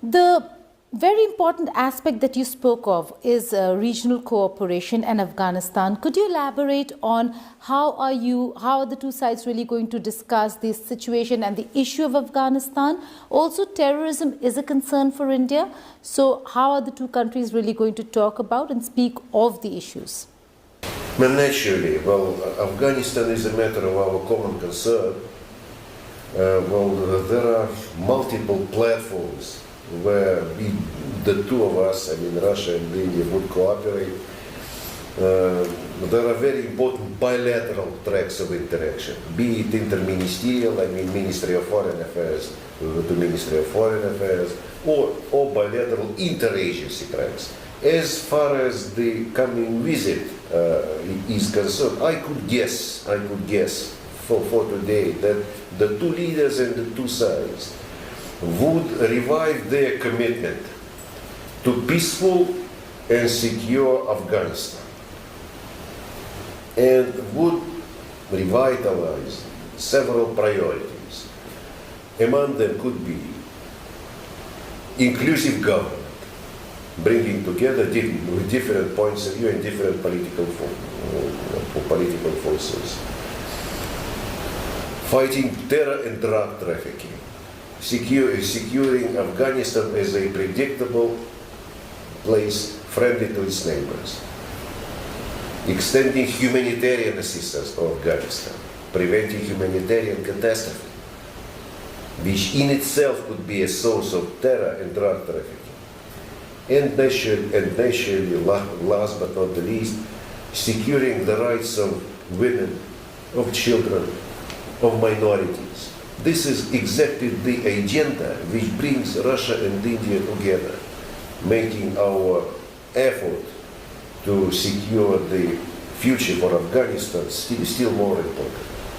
The very important aspect that you spoke of is regional cooperation and Afghanistan. Could you elaborate on how are the two sides really going to discuss this situation and the issue of Afghanistan? Also, terrorism is a concern for India. So how are the two countries really going to talk about and speak of the issues? Well, naturally, Afghanistan is a matter of our common concern. There are multiple platforms where the two of us, Russia and India, would cooperate. There are very important bilateral tracks of interaction, be it interministerial, Ministry of Foreign Affairs to Ministry of Foreign Affairs, or bilateral interagency tracks. As far as the coming visit is concerned, I could guess for today that the two leaders and the two sides would revive their commitment to peaceful and secure Afghanistan, and would revitalize several priorities. Among them could be inclusive government, bringing together different points of view and different political forces, fighting terror and drug trafficking, securing Afghanistan as a predictable place friendly to its neighbors, extending humanitarian assistance to Afghanistan, preventing humanitarian catastrophe, which in itself could be a source of terror and drug trafficking, and naturally, last but not the least, securing the rights of women, of children, of minorities. This is exactly the agenda which brings Russia and India together, making our effort to secure the future for Afghanistan still more important.